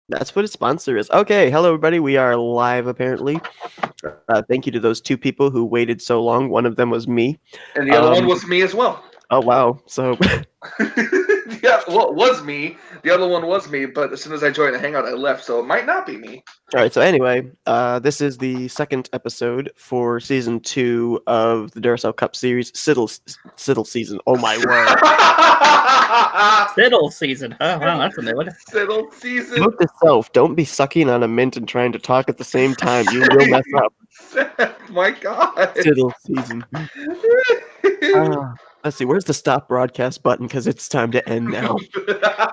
That's what a sponsor is. Okay, hello everybody. We are live apparently. Thank you to those two people who waited so long. One of them was me. And the other one Um, was me as well. oh wow. So Yeah, well, it was me. The other one was me, but as soon as I joined the Hangout, I left, so it might not be me. all right. So anyway, this is the second episode for season 2 of the Duracell Cup series, Siddle season. Oh my word! Fiddle season. Oh, wow, that's a new one. Siddle season. Note to self: don't be sucking on a mint and trying to talk at the same time. You will mess up. My God. Siddle season. Let's see. Where's the stop broadcast button? Because it's time to end now.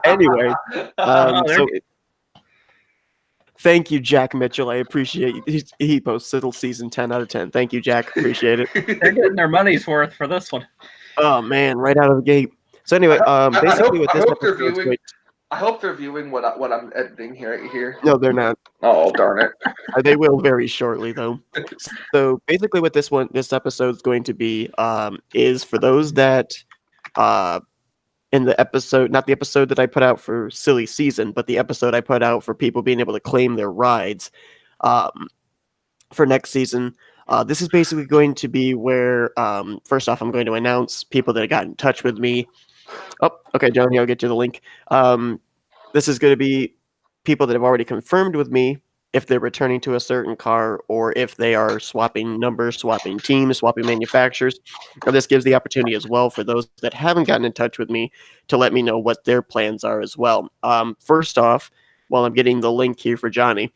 Anyway, Oh, so thank you, Jack Mitchell. I appreciate you. He posts Siddle season 10 out of 10. Thank you, Jack. Appreciate it. they're getting their money's worth for this one. Oh man, right out of the gate. So anyway, basically what this episode is going. I hope they're viewing what I'm editing here. No, they're not. Oh, darn it. They will very shortly though. So basically, what this episode is going to be is for those that in the episode, not the episode that I put out for Silly Season, but the episode I put out for people being able to claim their rides for next season. This is basically going to be where, first off, I'm going to announce people that got in touch with me. Oh, okay, Johnny, I'll get you the link. This is going to be people that have already confirmed with me if they're returning to a certain car or if they are swapping numbers, swapping teams, swapping manufacturers. This gives the opportunity as well for those that haven't gotten in touch with me to let me know what their plans are as well. First off, while I'm getting the link here for Johnny,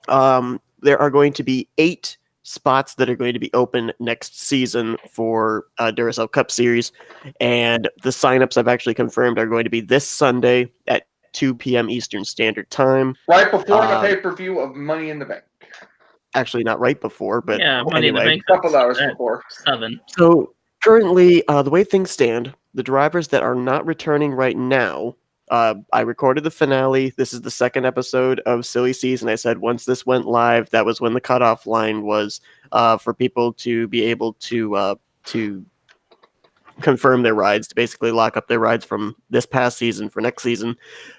there are going to be 8 spots that are going to be open next season for Duracell Cup Series, and the signups I've actually confirmed are going to be this Sunday at 2 p.m. Eastern Standard Time. Right before the pay-per-view of Money in the Bank. Actually, not right before, but yeah, Money anyway. in the Bank. A couple hours before. 7. So currently, the way things stand, the drivers that are not returning right now, I recorded the finale. This is the second episode of Silly Season. I said once this went live, that was when the cutoff line was for people to be able to confirm their rides, to basically lock up their rides from this past season for next season.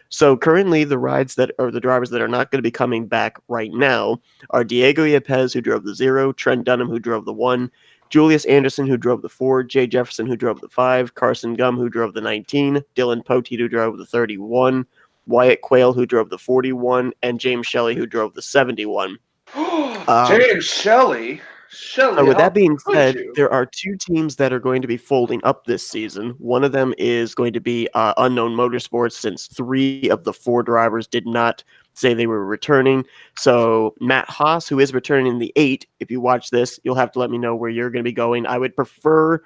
So currently, the drivers that are not going to be coming back right now are Diego Yepes, who drove the 0, Trent Dunham, who drove the 1, Julius Anderson, who drove the 4, Jay Jefferson, who drove the 5, Carson Gum, who drove the 19, Dylan Poteet, who drove the 31, Wyatt Quayle, who drove the 41, and James Shelley, who drove the 71. James Shelley. So with that being said, there are 2 teams that are going to be folding up this season. One of them is going to be Unknown Motorsports, since 3 of the 4 drivers did not say they were returning. So Matt Haas, who is returning in the 8, if you watch this, you'll have to let me know where you're going to be going. I would prefer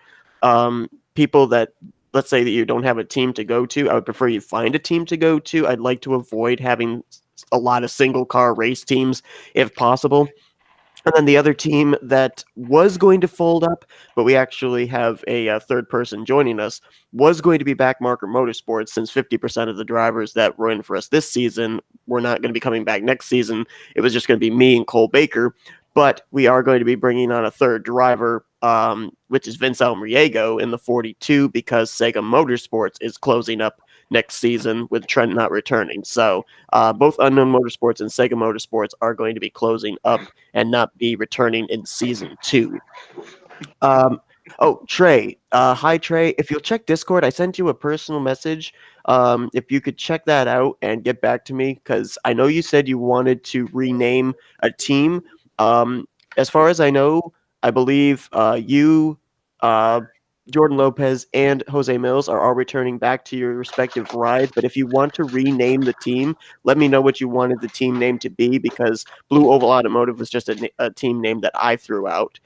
people that, let's say that you don't have a team to go to, I would prefer you find a team to go to. I'd like to avoid having a lot of single car race teams if possible. And then the other team that was going to fold up, but we actually have a third person joining us, was going to be Backmarker Motorsports, since 50% of the drivers that were in for us this season were not going to be coming back next season. It was just going to be me and Cole Baker. But we are going to be bringing on a third driver, which is Vince Almriego in the 42, because Sega Motorsports is closing up next season with Trent not returning. So both Unknown Motorsports and Sega Motorsports are going to be closing up and not be returning in season 2. Trey. Hi, Trey. If you'll check Discord, I sent you a personal message. If you could check that out and get back to me, because I know you said you wanted to rename a team. As far as I know, I believe you, Jordan Lopez, and Jose Mills are all returning back to your respective rides. But if you want to rename the team, let me know what you wanted the team name to be, because Blue Oval Automotive was just a team name that I threw out.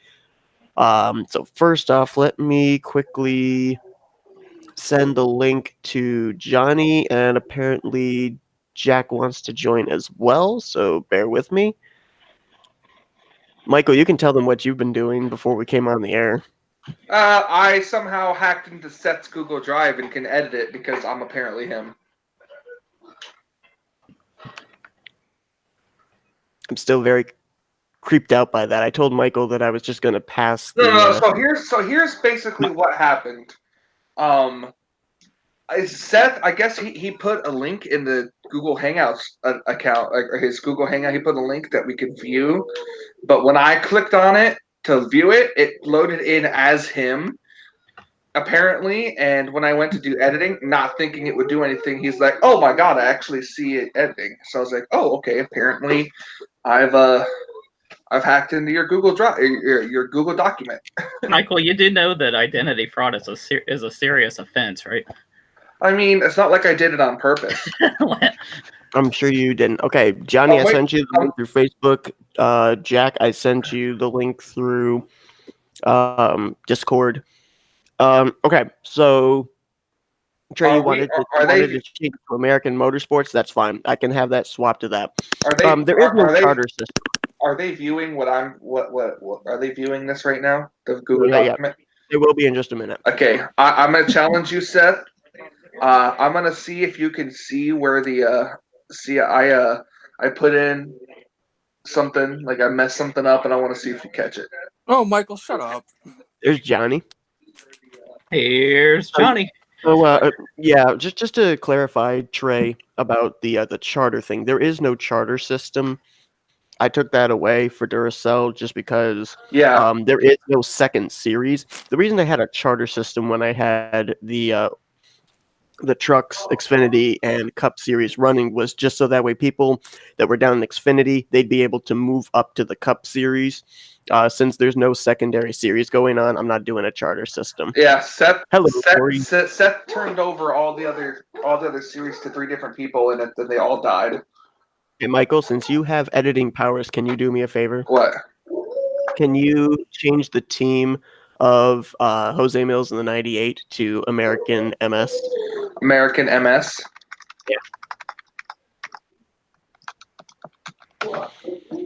So first off, let me quickly send the link to Johnny, and apparently Jack wants to join as well, so bear with me. Michael, you can tell them what you've been doing before we came on the air. I somehow hacked into Seth's Google Drive and can edit it because I'm apparently him. I'm still very creeped out by that. I told Michael that I was just going to pass. No. So here's basically what happened. Seth, I guess he put a link in the Google Hangouts account, or his Google Hangout. He put a link that we could view, but when I clicked on it to view it, it loaded in as him, apparently. And when I went to do editing, not thinking it would do anything, he's like, "Oh my god, I actually see it editing." So I was like, "Oh, okay. Apparently, I've hacked into your Google Drive, your Google document." Michael, you do know that identity fraud is a serious offense, right? I mean, it's not like I did it on purpose. I'm sure you didn't. Okay, Johnny, I wait. sent you the link through Facebook. Jack, I sent you the link through Discord. Okay, so Trey, you wanted to change to American Motorsports. That's fine. I can have that swapped to that. There is no charter system. Are they viewing what are they viewing this right now? The Google document? It will be in just a minute. Okay, I'm gonna challenge you, Seth. I'm gonna see if you can see where the I put in something, like I messed something up, and I want to see if you catch it. Oh, Michael, shut up. There's Johnny. Here's Johnny. So yeah, just to clarify, Trey, about the charter thing. There is no charter system. I took that away for Duracell just because there is no second series. The reason I had a charter system when I had the trucks, Xfinity, and Cup Series running was just so that way people that were down in Xfinity, they'd be able to move up to the Cup Series. Since there's no secondary series going on, I'm not doing a charter system. Yeah, Seth. Hello, Seth turned over all the other series to 3 different people, and then they all died. Hey, Michael, since you have editing powers, can you do me a favor? What? Can you change the team of Jose Mills in the 98 to American MS? American MS? Yeah.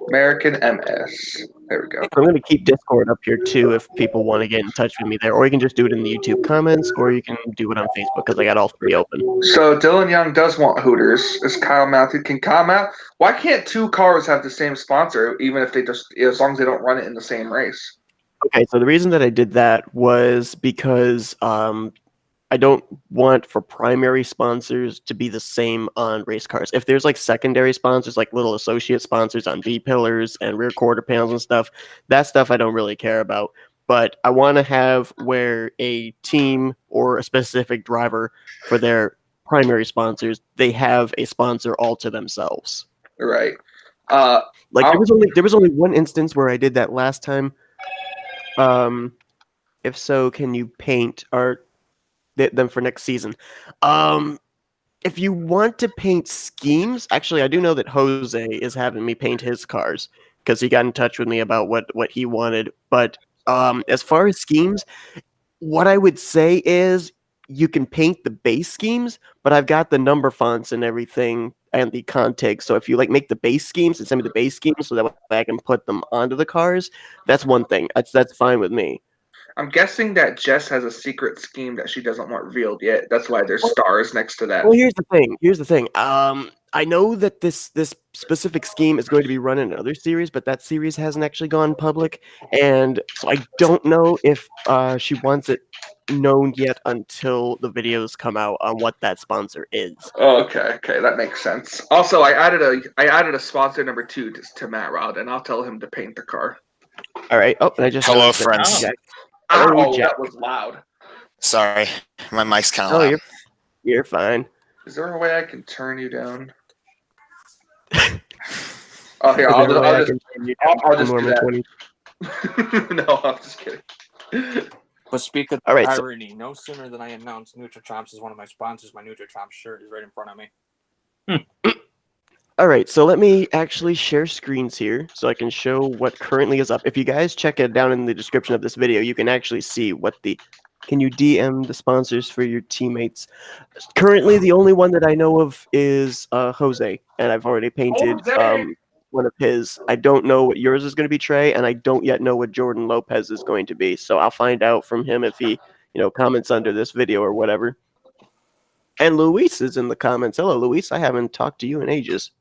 American MS. There we go. I'm going to keep Discord up here too if people want to get in touch with me there. Or you can just do it in the YouTube comments, or you can do it on Facebook because I got all 3 open. So Dylan Young does want Hooters. Is Kyle mounted? Can Kyle mount? Why can't 2 cars have the same sponsor, even if as long as they don't run it in the same race? Okay, so the reason that I did that was because I don't want for primary sponsors to be the same on race cars. If there's like secondary sponsors, like little associate sponsors on B-pillars and rear quarter panels and stuff, that stuff I don't really care about. But I want to have where a team or a specific driver for their primary sponsors, they have a sponsor all to themselves. Right. There was only one instance where I did that last time. If so, can you paint them for next season? If you want to paint schemes, actually, I do know that Jose is having me paint his cars because he got in touch with me about what he wanted. But as far as schemes, what I would say is you can paint the base schemes, but I've got the number fonts and everything and the context. So if you make the base schemes and send me the base schemes so that I can put them onto the cars, that's one thing. That's fine with me. I'm guessing that Jess has a secret scheme that she doesn't want revealed yet. That's why there's stars next to that. Well, here's the thing. I know that this specific scheme is going to be run in another series, but that series hasn't actually gone public, and so I don't know if she wants it known yet until the videos come out on what that sponsor is. Okay, that makes sense. Also, I added a sponsor number 2 to Matt Rod, and I'll tell him to paint the car. All right. Oh, and I just hello, friends. Oh, that was loud. Sorry, my mic's kind of loud. You're fine. Is there a way I can turn you down? Oh, here, I'll just do that. No, I'm just kidding. But speak of irony, no sooner than I announced NutriChomps as one of my sponsors, my NutriChomps shirt is right in front of me. All right, so let me actually share screens here so I can show what currently is up. If you guys check it down in the description of this video, you can actually see what can you DM the sponsors for your teammates? Currently, the only one that I know of is Jose, and I've already painted one of his. I don't know what yours is going to be, Trey, and I don't yet know what Jordan Lopez is going to be. So I'll find out from him if he, comments under this video or whatever. And Luis is in the comments. Hello, Luis. I haven't talked to you in ages.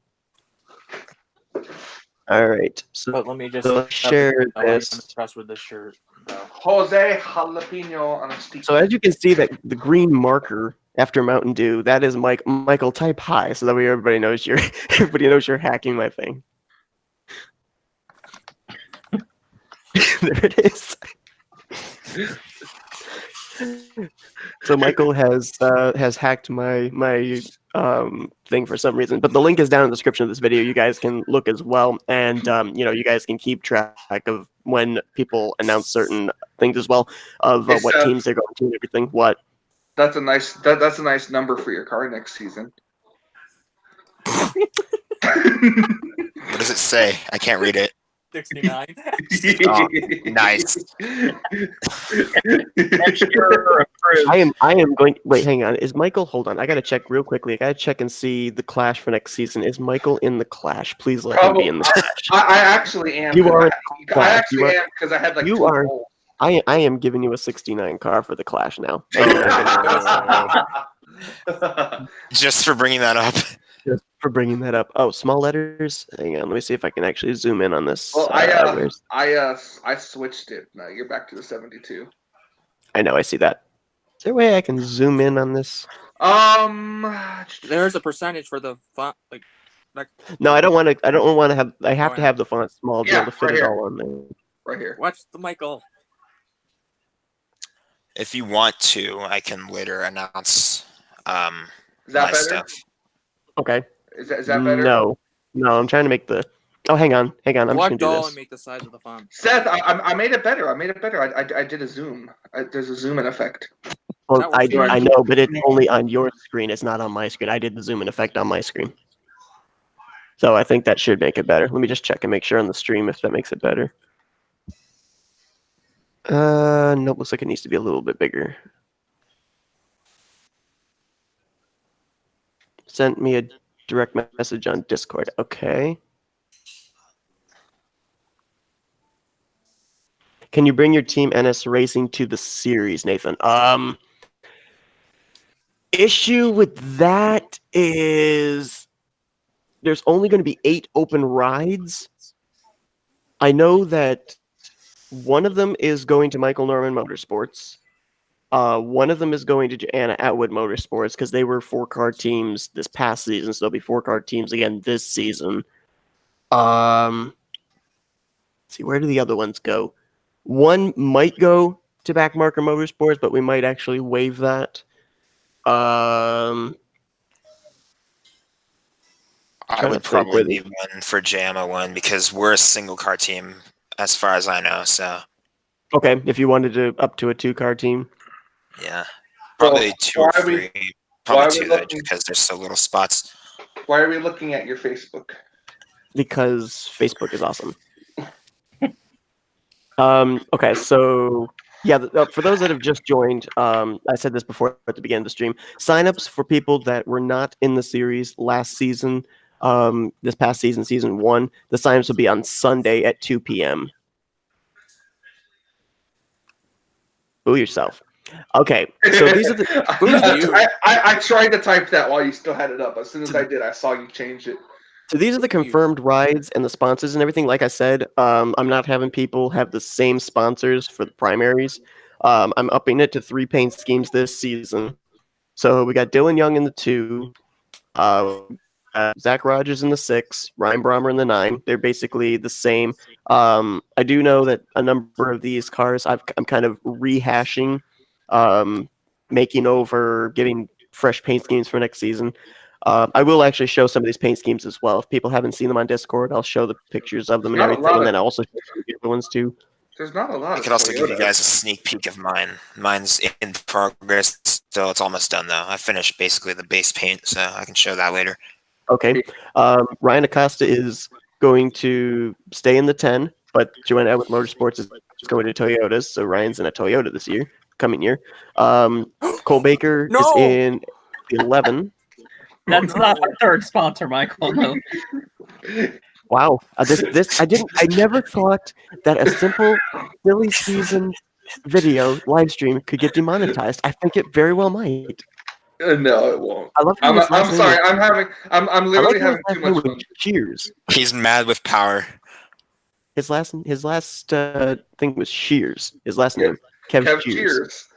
All right, so let me just share this. I'm impressed with this shirt. Jose Jalapeno on a stick. So as you can see, that the green marker after Mountain Dew. That is Michael. Type hi so that way everybody knows you're hacking my thing. There it is. So Michael has hacked my thing for some reason, but the link is down in the description of this video. You guys can look as well, and you guys can keep track of when people announce certain things as well of what teams they're going to and everything. What? That's a nice number for your car next season. What does it say? I can't read it. 69. Oh, nice. I am going. Wait, hang on. Is Michael? Hold on. I gotta check real quickly. I gotta check and see the Clash for next season. Is Michael in the Clash? Please let him be in the Clash. I actually am. You are. I actually am because I had like. You are. I am giving you a 69 car for the Clash now. Just for bringing that up. Just for bringing that up. Oh, small letters. Hang on. Let me see if I can actually zoom in on this. Well, I switched it. No, you're back to the 72. I know. I see that. Is there a way I can zoom in on this? There's a percentage for the font, like. No, I don't want to. I don't want to have. I have to have the font small to be able to fit it all on there. Right here. Watch the Michael. If you want to, I can later announce Is that better? stuff. Okay. Is that better? No, I'm trying to make the. Oh, hang on. I'm just gonna do this. And make the size of the font. Seth, I made it better. I did a zoom. There's a zoom in effect. Well, I know, but it's only on your screen. It's not on my screen. I did the zoom in effect on my screen. So I think that should make it better. Let me just check and make sure on the stream if that makes it better. Nope, looks like it needs to be a little bit bigger. Sent me a direct message on Discord. Okay. Can you bring your team NS Racing to the series, Nathan? Issue with that is there's only going to be 8 open rides. I know that one of them is going to Michael Norman Motorsports. One of them is going to Anna Atwood Motorsports because they were 4-car teams this past season, so they'll be 4-car teams again this season. Let's see, where do the other ones go? One might go to Backmarker Motorsports, but we might actually waive that. I would probably leave one for JAMA one because we're a single car team as far as I know. So okay, if you wanted to up to a 2-car team, yeah, probably 2 or 3. Probably 2 though, because there's so little spots. Why are we looking at your Facebook? Because Facebook is awesome. Okay, so yeah, for those that have just joined, I said this before at the beginning of the stream. Signups for people that were not in the series last season, this past season, season 1, the signups will be on Sunday at 2 p.m. Boo yourself. Okay, so these are the. I tried to type that while you still had it up. As soon as I did, I saw you change it. So these are the confirmed rides and the sponsors and everything. Like I said, I'm not having people have the same sponsors for the primaries. I'm upping it to 3 paint schemes this season. So we got Dylan Young in the 2, Zach Rogers in the 6, Ryan Brommer in the 9. They're basically the same. I do know that a number of these cars I'm kind of rehashing, making over, giving fresh paint schemes for next season. I will actually show some of these paint schemes as well. If people haven't seen them on Discord, I'll show the pictures of them and everything, and then I'll also show the other ones too. There's not a lot. I could also give you guys a sneak peek of mine. Mine's in progress, so it's almost done though. I finished basically the base paint, so I can show that later. Okay. Ryan Acosta is going to stay in the 10, but Joanna Atwood Motorsports is going to Toyotas, so Ryan's in a Toyota this year, coming year. Cole Baker is in the 11. That's not our third sponsor, Michael. No. Wow. I never thought that a simple silly season video live stream could get demonetized. I think it very well might. No, it won't. I love I'm sorry. I'm literally having too much fun. Cheers. He's mad with power. His last thing was Shears. His last name, Kev Cheers.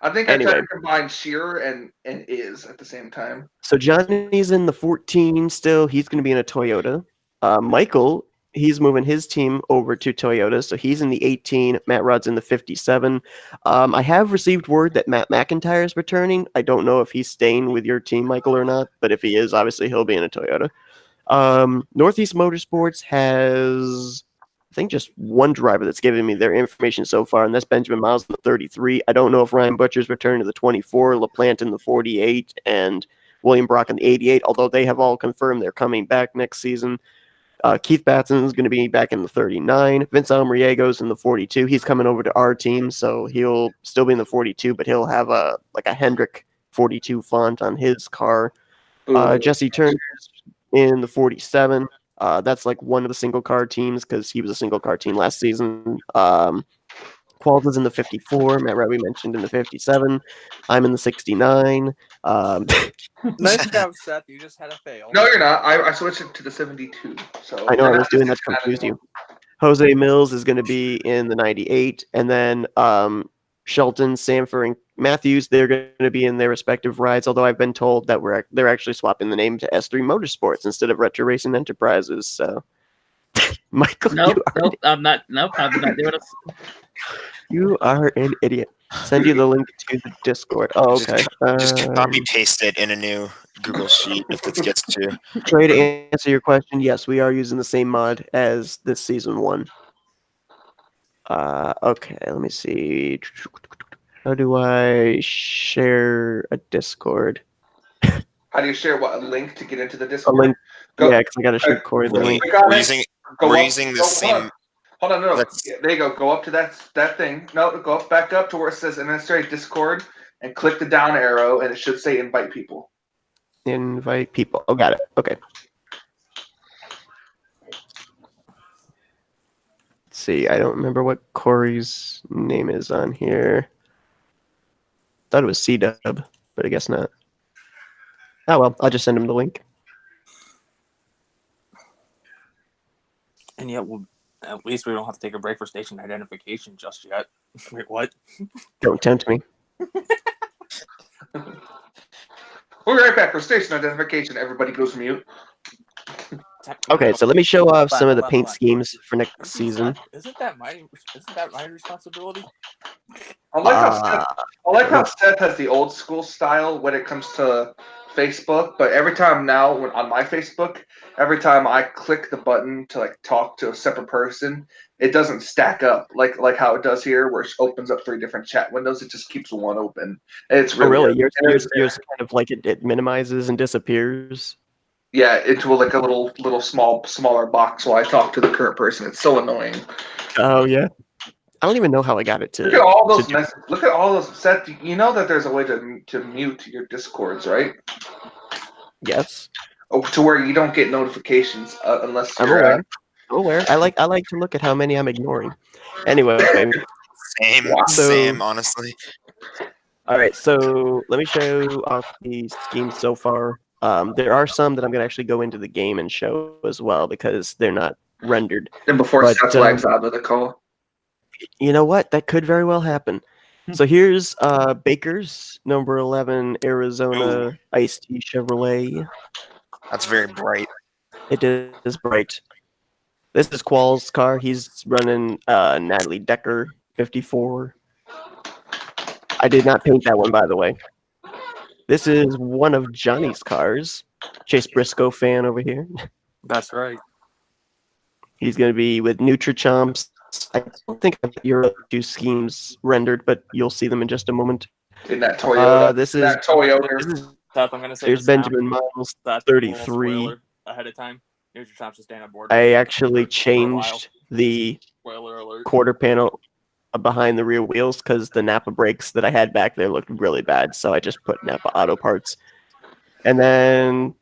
I think I tried Anyway. to combine Shearer and Is at the same time. So Johnny's in the 14 still. He's going to be in a Toyota. Michael, he's moving his team over to Toyota, so he's in the 18. Matt Rod's in the 57. I have received word that Matt McIntyre is returning. I don't know if he's staying with your team, Michael, or not, but if he is, obviously he'll be in a Toyota. Northeast Motorsports has, I think, just one driver that's given me their information so far, and that's Benjamin Miles in the 33. I don't know if Ryan Butcher's returning to the 24, LaPlante in the 48, and William Brock in the 88, although they have all confirmed they're coming back next season. Keith Batson is going to be back in the 39. Vince Almriego's in the 42. He's coming over to our team, so he'll still be in the 42, but he'll have a Hendrick 42 font on his car. Jesse Turner's in the 47. That's like one of the single car teams because he was a single car team last season. Qualls is in the 54. Matt Wright we mentioned in the 57. I'm in the 69. Nice job, Seth. You just had a fail. No, you're not. I switched it to the 72. So I know I was doing that to confuse you. Jose Mills is going to be in the 98, and then Shelton, Sanford, and Matthews, they're going to be in their respective rides, although I've been told that they're actually swapping the name to S3 Motorsports instead of Retro Racing Enterprises. So, Michael, I'm not doing it. You are an idiot. Send you the link to the Discord. Oh, okay. Just copy paste it in a new Google Sheet if this gets to. Trey, to answer your question, yes, we are using the same mod as this season 1. Okay, let me see. How do I share a Discord? How do you share what? A link to get into the Discord? A link. Yeah, because I got to shoot Corey the link. We're using the same. Hold on, no. There you go. Go up to that thing. No, go up, back up to where it says NNSCRA Discord and click the down arrow, and it should say invite people. Invite people. Oh, got it. Okay. Let's see. I don't remember what Corey's name is on here. Thought it was C-Dub, but I guess not. Oh, well. I'll just send him the link. And yet, at least we don't have to take a break for station identification just yet. Wait, what? Don't tempt me. We'll be right back for station identification. Everybody goes mute. Okay, so let me show off some of the paint schemes for next season. Isn't that my responsibility? I like how Seth has the old school style when it comes to Facebook, but every time now on my Facebook, every time I click the button to like talk to a separate person, it doesn't stack up like how it does here, where it opens up 3 different chat windows. It just keeps one open. It's really yours kind of like it minimizes and disappears. Yeah, into like a little smaller box while I talk to the current person. It's so annoying. Oh yeah. I don't even know how I got it to. Look at all those messages. Look at all those. Seth, you know that there's a way to mute your Discords, right? Yes. Oh, to where you don't get notifications unless I'm you're aware. I'm aware. I like to look at how many I'm ignoring. Anyway. Same, honestly. All right, so let me show off the schemes so far. There are some that I'm going to actually go into the game and show as well because they're not rendered. And before Seth lags out of the call. You know what? That could very well happen. So here's Baker's number 11 Arizona Ice T Chevrolet. That's very bright. It is bright. This is Qual's car. He's running Natalie Decker 54. I did not paint that one, by the way. This is one of Johnny's cars. Chase Briscoe fan over here. That's right. He's going to be with NutriChomps. I don't think your 2 schemes rendered, but you'll see them in just a moment. In that Toyota. This is Toyota. Seth, I'm gonna say there's Benjamin Miles, 33. Ahead of time. NutriChomps is staying on board. I actually changed the quarter panel behind the rear wheels because the Napa brakes that I had back there looked really bad, so I just put Napa Auto Parts. And then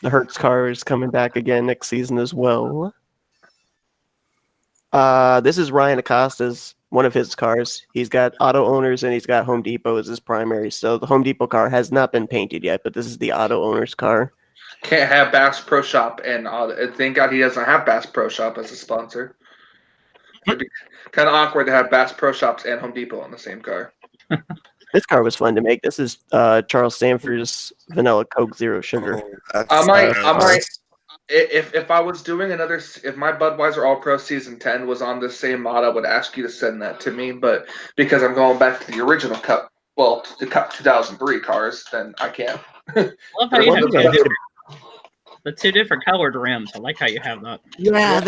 the Hertz car is coming back again next season as well. This is Ryan Acosta's, one of his cars. He's got Auto Owners and he's got Home Depot as his primary. So the Home Depot car has not been painted yet, but this is the Auto Owners car. Can't have Bass Pro Shop and thank God he doesn't have Bass Pro Shop as a sponsor. It'd be kind of awkward to have Bass Pro Shops and Home Depot on the same car. This car was fun to make. This is Charles Sanford's Vanilla Coke Zero Sugar. I might. nice. If I was doing another, if my Budweiser All Pro Season 10 was on the same mod, I would ask you to send that to me. But because I'm going back to the original Cup, well, the Cup 2003 cars, then I can't. I love how you One have thing I did the two different colored rims. I like how you have that. Yeah,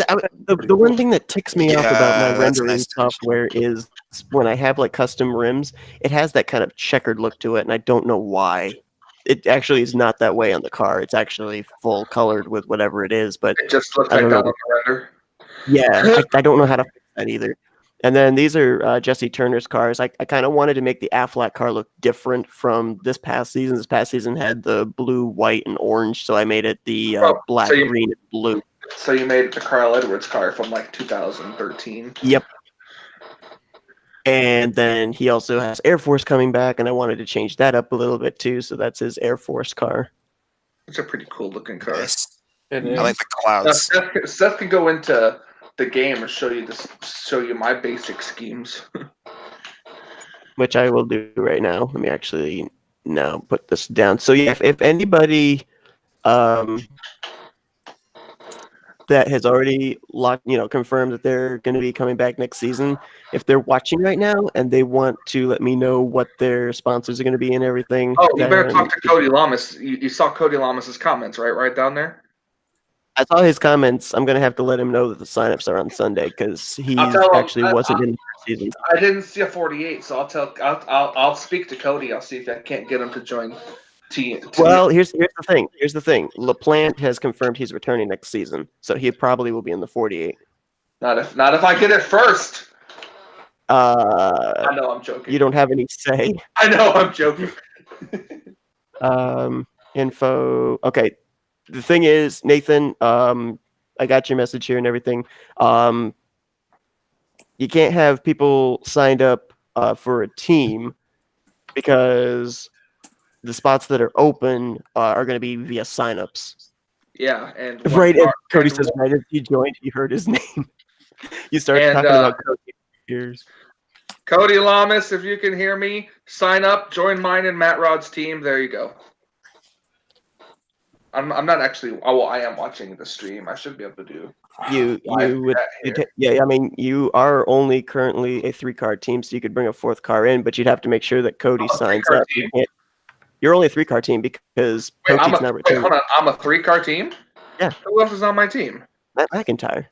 the one thing that ticks me off about my Yeah, that's rendering nice. software is when I have like custom rims, it has that kind of checkered look to it, and I don't know why. It actually is not that way on the car. It's actually full colored with whatever it is, but It just looks I like don't that know. on the render. Yeah, I don't know how to fix that either. And then these are Jesse Turner's cars. I kind of wanted to make the Aflac car look different from this past season. This past season had the blue, white, and orange, so I made it the black, so you- green, and blue. So you made it the Carl Edwards car from like 2013. Yep. And then he also has Air Force coming back, and I wanted to change that up a little bit too. So that's his Air Force car. It's a pretty cool looking car. Nice. It I is. like the Now, clouds. Seth can go into the game and show you my basic schemes. Which I will do right now. Let me actually now put this down. So yeah, if anybody that has already confirmed that they're going to be coming back next season, if they're watching right now and they want to let me know what their sponsors are going to be and everything. Oh, you better then talk to Cody Lamas. You saw Cody Lamas's comments, right down there. I saw his comments. I'm going to have to let him know that the signups are on Sunday because he I'll tell him, actually wasn't in the first season. I didn't see a 48, so I'll speak to Cody. I'll see if I can't get him to join. Well, here's the thing. Here's the thing. LaPlante has confirmed he's returning next season, so he probably will be in the 48. Not if I get it first. I know I'm joking. You don't have any say. I know I'm joking. Info. Okay. The thing is, Nathan, I got your message here and everything. You can't have people signed up for a team because the spots that are open are going to be via signups. Yeah, and Right. And Cody says, right as he joined, he heard his name. You started talking about Cody years. Cody Lamas, if you can hear me, sign up, join mine and Matt Rod's team. There you go. I'm not actually. Oh, well, I am watching the stream. I should be able to do. You would, yeah. I mean, you are only currently a 3-car team, so you could bring a 4th car in, but you'd have to make sure that Cody signs up. You're only a 3-car team because Poteet's not returning. Hold on, I'm a 3-car team. Yeah. Who else is on my team? Matt McIntyre.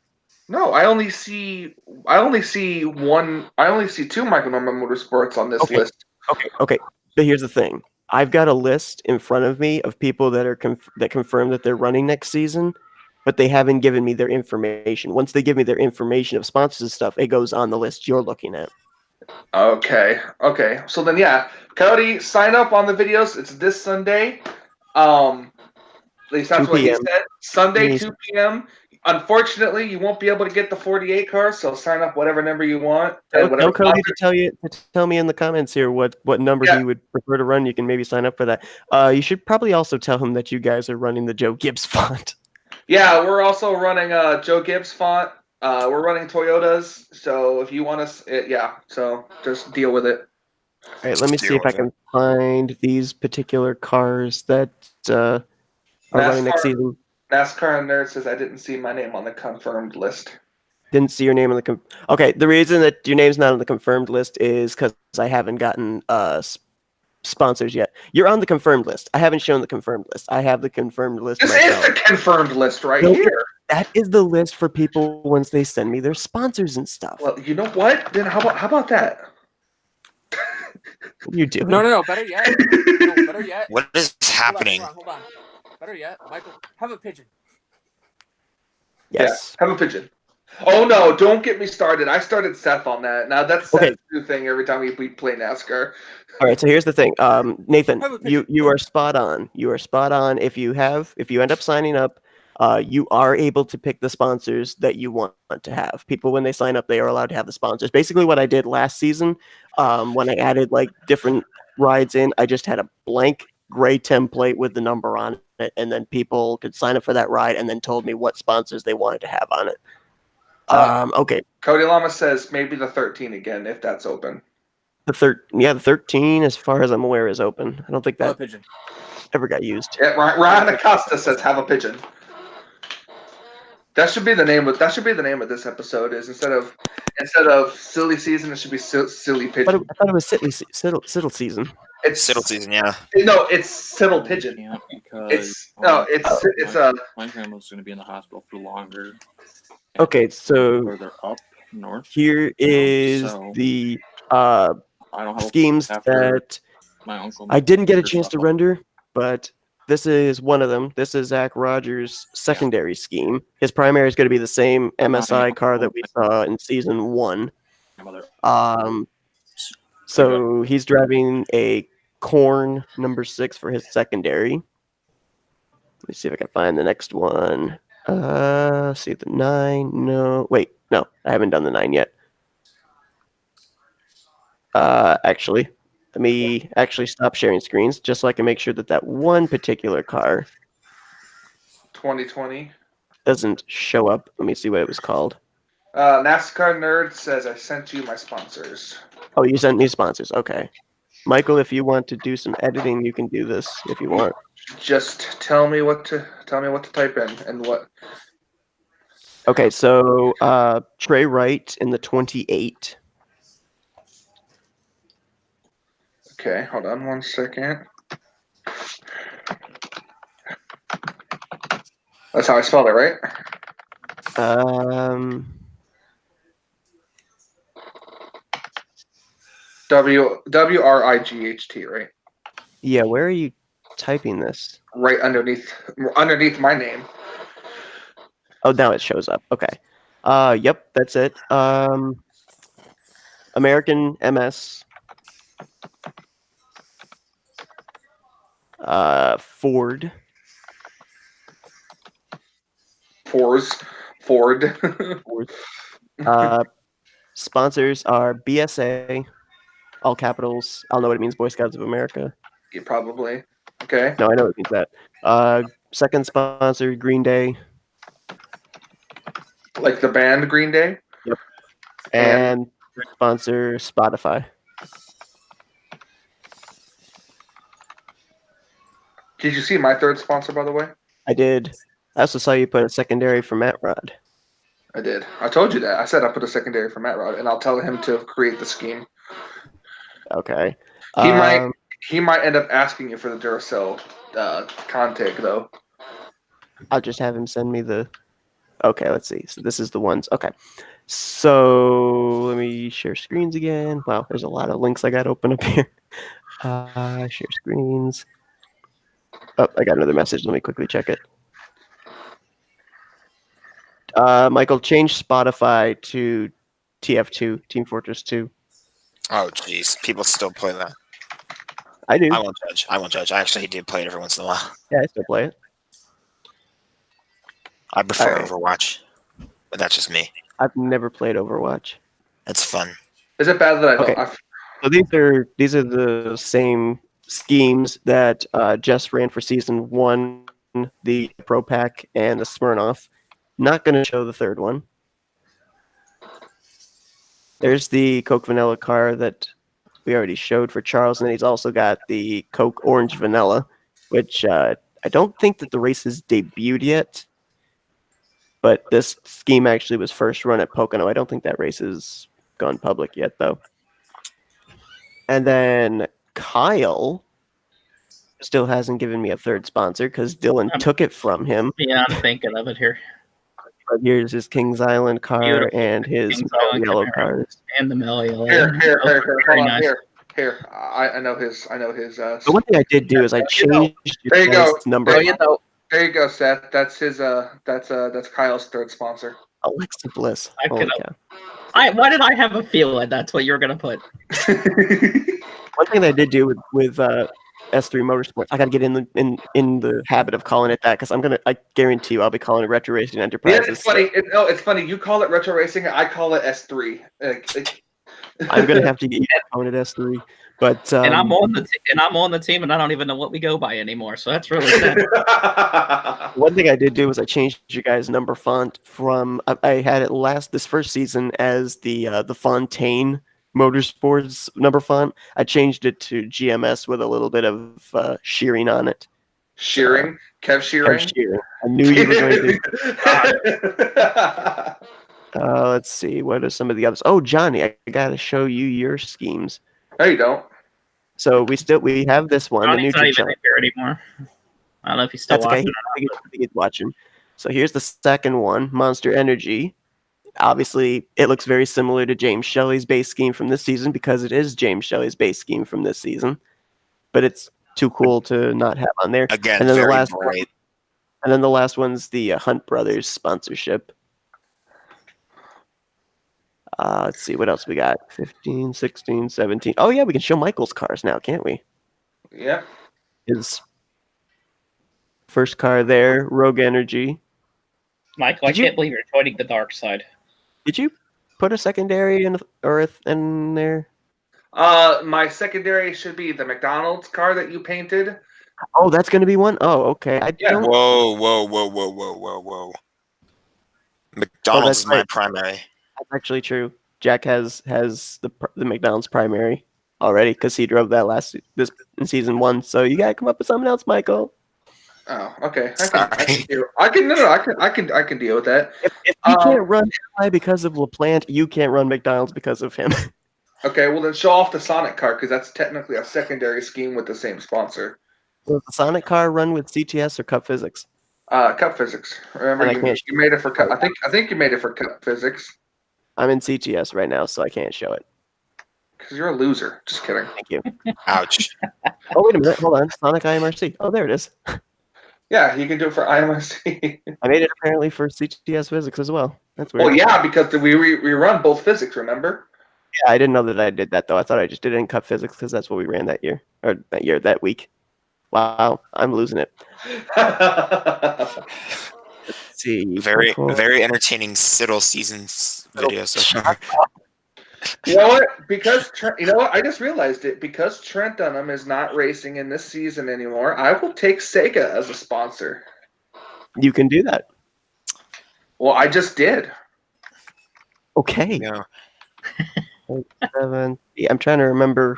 No, I only see one. I only see 2 Michael Norman Motorsports on this list. Okay. But here's the thing. I've got a list in front of me of people that are that confirm that they're running next season, but they haven't given me their information. Once they give me their information of sponsors and stuff, it goes on the list you're looking at. Okay. So then, yeah, Cody, sign up on the videos. It's this Sunday. At least that's what he said. Sunday, 2 p.m. Unfortunately, you won't be able to get the 48 car, so sign up whatever number you want. Tell Cody to tell me in the comments here what number he would prefer to run. You can maybe sign up for that. You should probably also tell him that you guys are running the Joe Gibbs font. Yeah, we're also running Joe Gibbs font. We're running Toyotas, so if you want us, so just deal with it. All right, let me see if I can find these particular cars that are running next season. NASCAR Nerd says I didn't see my name on the confirmed list. Didn't see your name on the Okay, the reason that your name's not on the confirmed list is because I haven't gotten sponsors yet. You're on the confirmed list. I haven't shown the confirmed list. I have the confirmed list. This is the confirmed list here. That is the list for people once they send me their sponsors and stuff. Well, you know what? Then how about that? What are you doing? No. Better yet. Better yet. What is happening? Hold on. Better yet, Michael, have a pigeon. Yes. Yeah, have a pigeon. Oh no! Don't get me started. I started Seth on that. Now that's Seth's new thing every time we play NASCAR. All right. So here's the thing, Nathan. You are spot on. You are spot on. If you end up signing up, you are able to pick the sponsors that you want to have. People, when they sign up, they are allowed to have the sponsors. Basically, what I did last season, when I added like different rides in, I just had a blank gray template with the number on it, and then people could sign up for that ride and then told me what sponsors they wanted to have on it. Okay. Cody Lama says maybe the 13 again if that's open. The 13, as far as I'm aware, is open. I don't think Oh, that pigeon. ever got used. Yeah, Ryan Acosta says have a pigeon. That should be the name of this episode. Is instead of silly season, it should be silly I pigeon. thought it was Siddle season. It's Siddle season, yeah. No, it's Siddle pigeon. Yeah, because It's my grandma's going to be in the hospital for longer. Okay, so Further up north. here is So the I don't have schemes that my uncle. I didn't get a chance to render, but this is one of them. This is Zach Rogers' secondary scheme. His primary is going to be the same MSI car that we saw in season 1. So he's driving a Corn number 6 for his secondary. Let me see if I can find the next one. See the 9. No, wait, no, I haven't done the 9 yet. Actually, let me actually stop sharing screens just so I can make sure that one particular car 2020 doesn't show up. Let me see what it was called. NASCAR Nerd says I sent you my sponsors. Oh, you sent me sponsors. Okay. Michael, if you want to do some editing, you can do this if you want. Just tell me what to type in and what. Okay, so Trey Wright in the 28. Okay, hold on 1 second. That's how I spelled it, right? WRIGHT, right? Yeah, where are you typing this? Right underneath my name. Oh, now it shows up. Okay. Yep, that's it. American MS. Ford. Ford. Sponsors are BSA, all capitals. I'll know what it means, Boy Scouts of America. Yeah, probably. Okay. No, I know it means that. Second sponsor, Green Day. Like the band Green Day? Yep. And third sponsor, Spotify. Did you see my third sponsor, by the way? I did. I also saw you put a secondary for Matt Rod. I did. I told you that. I said I put a secondary for Matt Rod, and I'll tell him to create the scheme. Okay. He might end up asking you for the Duracell contact, though. I'll just have him send me the... Okay, let's see. So this is the ones. Okay. So let me share screens again. Wow, there's a lot of links I got open up here. Share screens. Oh, I got another message. Let me quickly check it. Michael, change Spotify to TF2, Team Fortress 2. Oh, jeez. People still play that. I do. I won't judge. I actually do play it every once in a while. Yeah, I still play it. I prefer All right. Overwatch, but that's just me. I've never played Overwatch. It's fun. Is it bad that I don't? Okay. So these are the same schemes that Jess ran for season 1, the Pro Pack and the Smirnoff. Not going to show the third one. There's the Coke Vanilla car that we already showed for Charles, and then he's also got the Coke Orange Vanilla, which I don't think that the race has debuted yet. But this scheme actually was first run at Pocono. I don't think that race has gone public yet, though. And then Kyle still hasn't given me a third sponsor because Dylan took it from him. Yeah, I'm thinking of it here. But here's his Kings Island car Beautiful. and his Kings Mellow Island Yellow Camaro. cars. And the Mellow Yellow. Here, hold Very on, nice. here. I know his. The one thing I did do is I changed There you go. number. There you go, Seth. That's his. That's Kyle's third sponsor. Alexa Bliss. I Holy could- cow. Why did I have a feeling that's what you were gonna put? One thing that I did do with S3 Motorsports, I got to get in the habit of calling it that because I guarantee you I'll be calling it Retro Racing Yeah, Enterprises. it's funny. It's funny. You call it retro racing. I call it S3. I'm gonna have to get you calling it S3. But And I'm on the team, and I don't even know what we go by anymore. So that's really sad. one thing I did do was I changed your guys' number font from I had it this first season as the Fontaine Motorsports number font. I changed it to GMS with a little bit of shearing on it. Shearing? Kev Shearing? Kev Shearing. I knew you were going to. Let's see. What are some of the others? Oh, Johnny, I got to show you your schemes. No, you don't. So we have this one, Johnny's the not Nutri even here anymore. I don't know if he's still That's okay. watching. I think he's watching. So here's the second one, Monster Energy. Obviously, it looks very similar to James Shelley's base scheme from this season because it is James Shelley's base scheme from this season. But it's too cool to not have on there. Again, and then very the last bright. one, and then the last one's the Hunt Brothers sponsorship. Let's see what else we got. 15, 16, 17. Oh yeah, we can show Michael's cars now, can't we? Yeah. His first car there, Rogue Energy. Michael, I can't believe you're joining the dark side. Did you put a secondary in there? My secondary should be the McDonald's car that you painted. Oh, that's going to be one? Oh, okay. Yeah. Whoa. McDonald's is my primary. That's actually true. Jack has the McDonald's primary already because he drove that this in season 1. So you got to come up with something else, Michael. Oh, okay. I can deal with that. If you can't run MI because of LaPlante, you can't run McDonald's because of him. Okay, well then show off the Sonic car because that's technically a secondary scheme with the same sponsor. Does the Sonic car run with CTS or Cup Physics? Cup Physics. Remember, you made it for Cup. I think you made it for Cup Physics. I'm in CTS right now, so I can't show it. Because you're a loser. Just kidding. Thank you. Ouch. Oh, wait a minute. Hold on. Sonic IMRC. Oh, there it is. Yeah, you can do it for IMRC. I made it apparently for CTS Physics as well. That's weird. Well, yeah, because we run both physics, remember? Yeah, I didn't know that I did that, though. I thought I just did it in Cup Physics because that's what we ran that year. Or that week. Wow, I'm losing it. Let's see. Very entertaining Siddle seasons video so far. You know what? I just realized it. Because Trent Dunham is not racing in this season anymore, I will take Sega as a sponsor. You can do that. Well, I just did. Okay. Yeah. 7. I'm trying to remember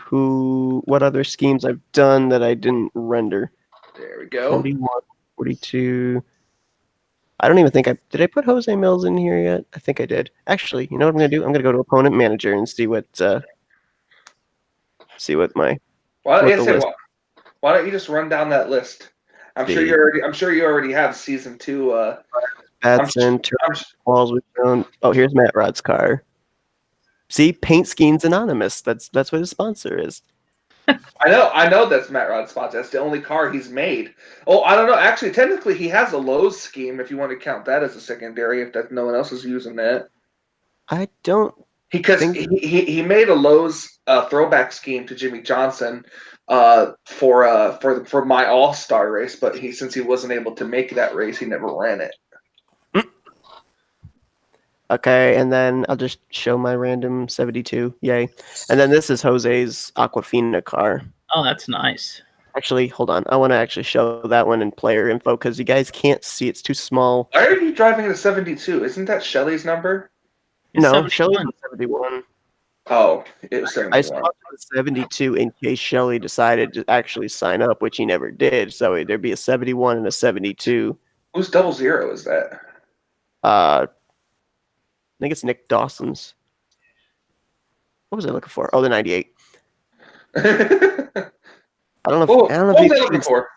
what other schemes I've done that I didn't render. There we go. 41, 42. I don't even think did I put Jose Mills in here yet? I think I did. Actually, you know what I'm gonna do? I'm gonna go to Opponent Manager and see what my. Why don't you just run down that list? I'm sure you already have season 2. Batson, walls with own. Oh, here's Matt Rod's car. See, Paint Schemes Anonymous. That's what his sponsor is. I know that's Matt Rod's sponsor. That's the only car he's made. Oh, I don't know. Actually, technically, he has a Lowe's scheme. If you want to count that as a secondary, if no one else is using that. I don't. Because he made a Lowe's throwback scheme to Jimmy Johnson for my All-Star race, but since he wasn't able to make that race, he never ran it. Okay, and then I'll just show my random 72. Yay. And then this is Jose's Aquafina car. Oh, that's nice. Actually, hold on. I want to actually show that one in player info because you guys can't see. It's too small. Why are you driving a 72? Isn't that Shelly's number? No, Shelly's 71. Oh, it was 71. I swapped to 72 in case Shelly decided to actually sign up, which he never did. So there'd be a 71 and a 72. Whose 00 is that? I think it's Nick Dawson's. What was I looking for? Oh, the 98. I don't know. What was I looking for?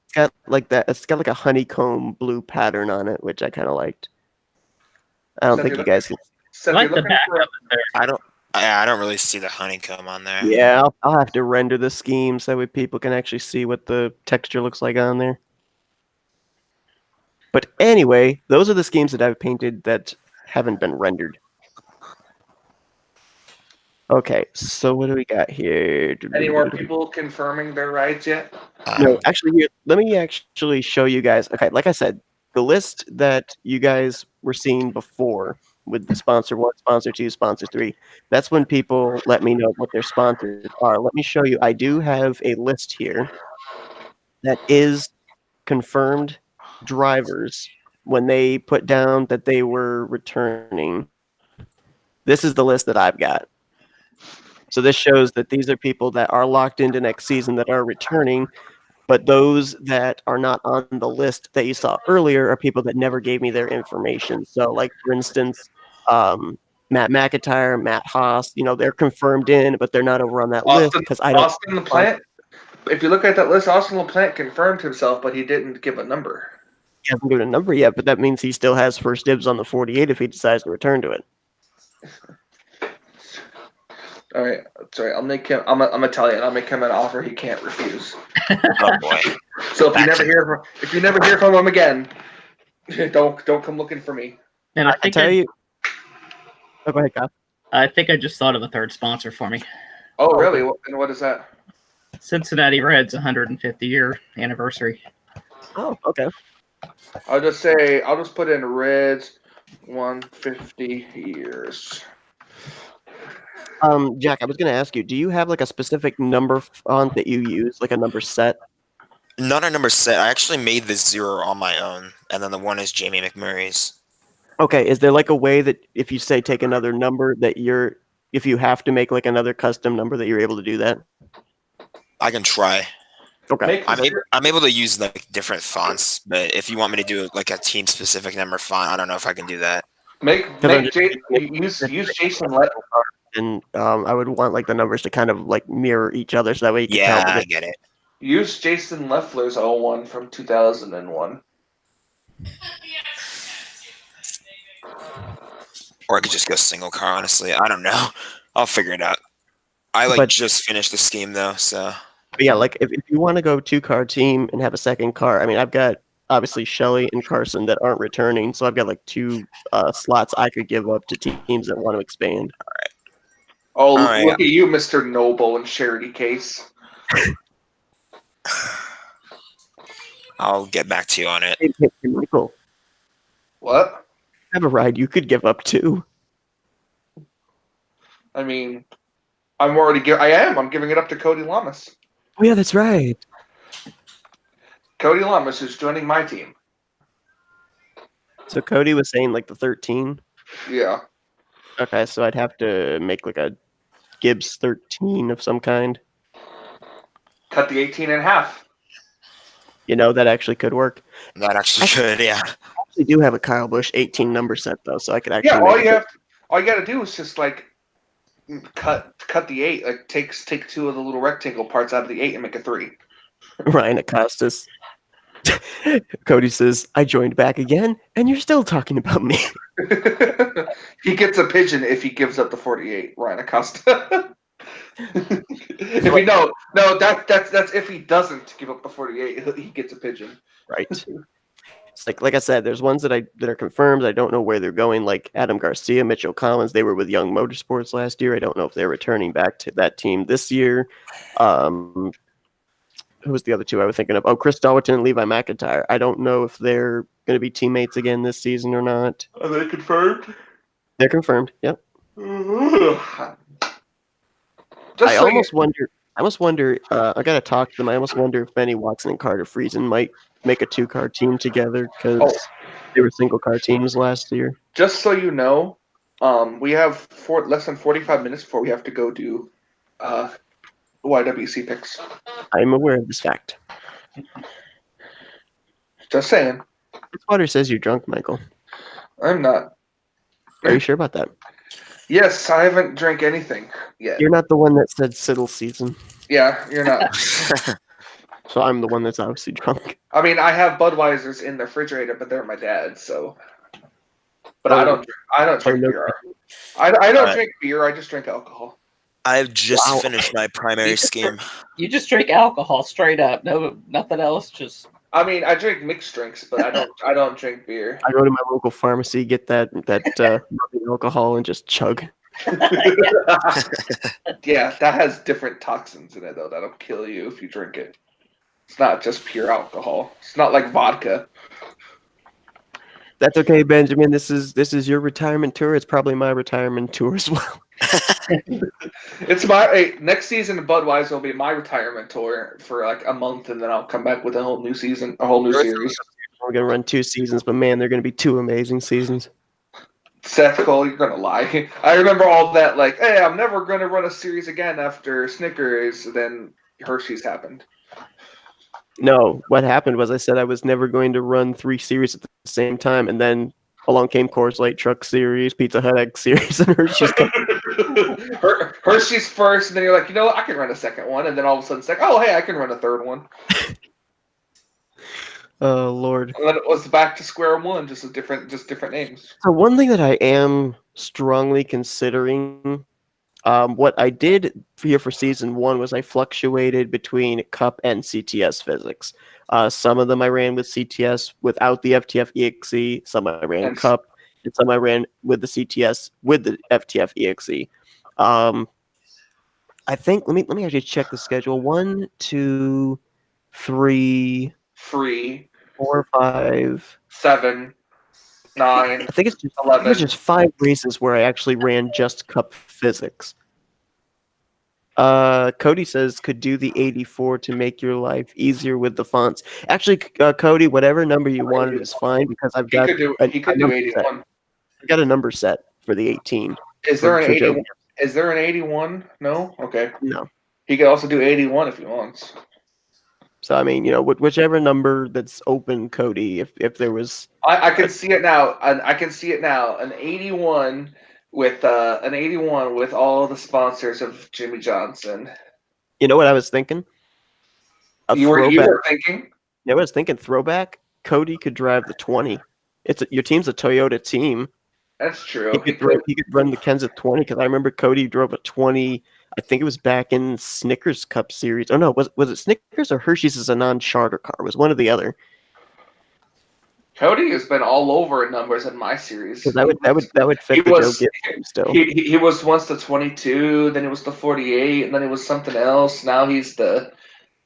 It's got like that. It's got like a honeycomb blue pattern on it, which I kind of liked. I don't think you guys can. I like the backup there. I don't really see the honeycomb on there. Yeah, I'll have to render the scheme so that people can actually see what the texture looks like on there. But anyway, those are the schemes that I've painted that haven't been rendered. Okay, so what do we got here? Any more people confirming their rides yet? No, actually, here, let me actually show you guys. Okay, like I said, the list that you guys were seeing before with the sponsor 1, sponsor 2, sponsor 3, that's when people let me know what their sponsors are. Let me show you. I do have a list here that is confirmed drivers when they put down that they were returning. This is the list that I've got. So this shows that these are people that are locked into next season that are returning, but those that are not on the list that you saw earlier are people that never gave me their information. So, like, for instance, Matt McIntyre, Matt Haas, they're confirmed in, but they're not over on that list because I don't. Austin LaPlante. If you look at that list, Austin LaPlante confirmed himself, but he didn't give a number. He hasn't given a number yet, but that means he still has first dibs on the 48 if he decides to return to it. All right, sorry. I'm Italian. I'll make him an offer he can't refuse. Oh boy. So if you never hear from him again, don't come looking for me. And I think tell you. Oh, go ahead, Kyle. I think I just thought of a third sponsor for me. Oh, really? And what is that? Cincinnati Reds 150-year anniversary. Oh, okay. I'll just put in Reds 150 years. Jack, I was going to ask you, do you have like a specific number font that you use, like a number set? Not a number set. I actually made the 0 on my own, and then the 1 is Jamie McMurray's. Okay, is there like a way that if you say take another number that if you have to make like another custom number that you're able to do that? I can try. Okay. I'm able to use like different fonts, but if you want me to do like a team specific number font, I don't know if I can do that. Use Jason Let. And I would want like the numbers to kind of like mirror each other, so that way you can tell. I get it. Use Jason Leffler's 01 from 2001. Or I could just go single car, honestly. I don't know. I'll figure it out. I just finished the scheme though, so. But yeah, like if you want to go 2-car team and have a second car, I mean, I've got obviously Shelly and Carson that aren't returning, so I've got like 2 slots I could give up to teams that want to expand. All right. Look at you, Mr. Noble and Charity Case. I'll get back to you on it. Hey, Michael. What? Have a ride you could give up too. I mean, I'm giving it up to Cody Lamas. Oh yeah, that's right. Cody Lamas is joining my team. So Cody was saying like the 13. Yeah. Okay, so I'd have to make like a Gibbs 13 of some kind. Cut the 18 in half. That actually could work. That actually could, yeah. I actually do have a Kyle Busch 18 number set though, so I could actually. Yeah, all you got to do is just like cut the 8. Like take 2 of the little rectangle parts out of the 8 and make a 3. Ryan Acostas. Cody says, "I joined back again, and you're still talking about me." He gets a pigeon if he gives up the 48. Ryan Acosta. That's if he doesn't give up the 48. He gets a pigeon. Right. It's like I said, there's ones that are confirmed. I don't know where they're going. Like Adam Garcia, Mitchell Collins, they were with Young Motorsports last year. I don't know if they're returning back to that team this year. Who was the other 2 I was thinking of? Oh, Chris Dalton and Levi McIntyre. I don't know if they're going to be teammates again this season or not. Are they confirmed? They're confirmed. Yep. I almost wonder. I gotta talk to them. I almost wonder if Benny Watson and Carter Friesen might make a 2-car team together because they were single-car teams last year. Just so you know, we have less than 45 minutes before we have to go do YWC picks. I'm aware of this fact. Just saying. This water says you're drunk, Michael. I'm not. Are you sure about that? Yes, I haven't drank anything yet. You're not the one that said Siddle season. Yeah, you're not. So I'm the one that's obviously drunk. I mean, I have Budweisers in the refrigerator, but they're my dad's, so. But I don't drink beer. I don't drink beer. I just drink alcohol. I've just finished my primary scheme. You just drink alcohol straight up. No, nothing else. Just. I mean, I drink mixed drinks, but I don't drink beer. I go to my local pharmacy, get that alcohol, and just chug. Yeah, that has different toxins in it though. That'll kill you if you drink it. It's not just pure alcohol. It's not like vodka. That's okay, Benjamin. This is your retirement tour. It's probably my retirement tour as well. It's my next season of Budweiser will be my retirement tour for like a month, and then I'll come back with a whole new season, a whole new series. We're gonna run 2 seasons, but man, they're gonna be 2 amazing seasons. Seth Cole, you're gonna lie. I remember all that, like, hey, I'm never gonna run a series again after Snickers. And then Hershey's happened. No, what happened was I said I was never going to run 3 series at the same time, and then along came Coors Light Truck Series, Pizza Hut Egg Series, and Hershey's Cup. Hershey's first, and then you're like, you know what, I can run a second one, and then all of a sudden it's like, oh, hey, I can run a third one. Oh Lord! And then it was back to square one, just different names. So one thing that I am strongly considering, what I did here for season 1 was I fluctuated between Cup and CTS physics. Some of them I ran with CTS without the FTF EXE. Some I ran And Cup, and some I ran with the CTS with the FTF EXE. I think let me actually check the schedule. 1, 2, 3, free 4, 5. 7, 9, I think it's 11. just 5 races where I actually ran just Cup physics. Cody says could do the 84 to make your life easier with the fonts. Actually, Cody, whatever number you wanted is fine because I've got He could do 81. I got a number set for the 18. Is there an for 81? Joe. Is there an 81? No. Okay. No. He could also do 81 if he wants. So I mean, whichever number that's open, Cody. If there was, I can see it now. I can see it now. An 81 with all the sponsors of Jimmy Johnson. you know what I was thinking? You were thinking? Yeah, I was thinking throwback. Cody could drive the 20. Your team's a Toyota team. That's true. He could run the Kenseth 20 because I remember Cody drove a 20. I think it was back in Snickers Cup Series. Oh no, was it Snickers or Hershey's as a non-charter car? It was one or the other. Cody has been all over numbers in my series. Because that would fit the Joe Gibbs still. He was once the 22, then it was the 48, and then it was something else. Now he's the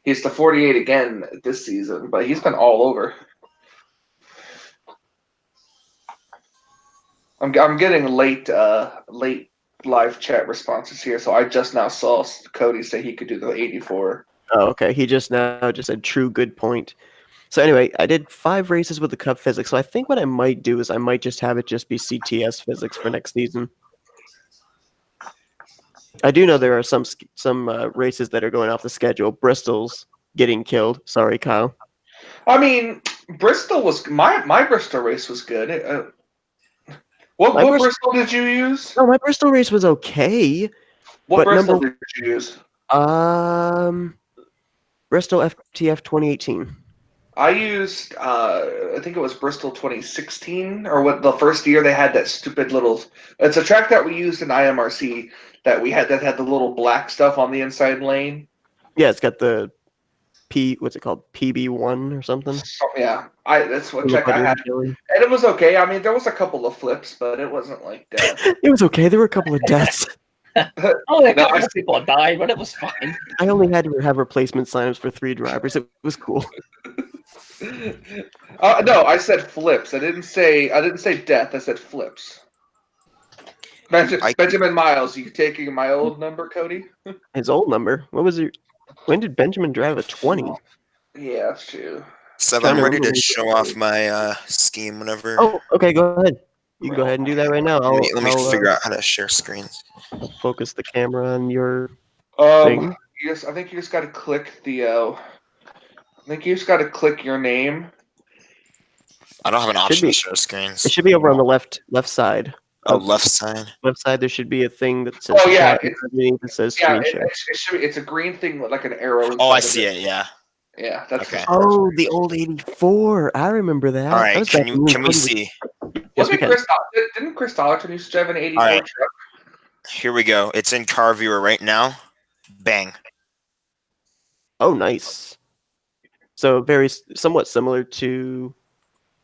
48 again this season, but he's been all over. I'm getting late live chat responses here, so I just now saw Cody say he could do the 84. Oh, okay. He just said true good point. So anyway, I did 5 races with the Cup physics. So I think what I might do is I might just have it just be CTS physics for next season. I do know there are some races that are going off the schedule. Bristol's getting killed. Sorry, Kyle. I mean, Bristol was my Bristol race was good. What Bristol did you use? No, my Bristol race was okay. What Bristol did you use? Bristol FTF 2018. I used, I think it was Bristol 2016, or what the first year they had that stupid little. It's a track that we used in IMRC that had the little black stuff on the inside lane. Yeah, it's got the what's it called? PB1 or something. Oh, yeah, that's what track I had, and it was okay. I mean, there was a couple of flips, but it wasn't like that. It was okay. There were a couple of deaths. People died, but it was fine. I only had to have replacement signups for 3 drivers. It was cool. No, I said flips. I didn't say death. I said flips. Benjamin Miles, you taking my old number, Cody? His old number? What was it? When did Benjamin drive a 20? Yeah, that's true. So I'm ready to show off my scheme whenever. Oh, okay, go ahead. You can go ahead and do that right now. Let me figure out how to share screens. Focus the camera on your thing. Yes, I think you just got to click the. I think you just got to click your name. I don't have an option to share screens. It should be over on the left side. Oh, left side. Left side, there should be a thing that says. Oh yeah, it says screen share. It should be, it's a green thing with like an arrow. Oh, I see it. Yeah. Yeah, that's okay. Oh, the old 84. I remember that. All right, can we see? Yes, didn't Chris Dollarton used to drive an 84 truck? Here we go. It's in car viewer right now. Bang. Oh, nice. So somewhat similar to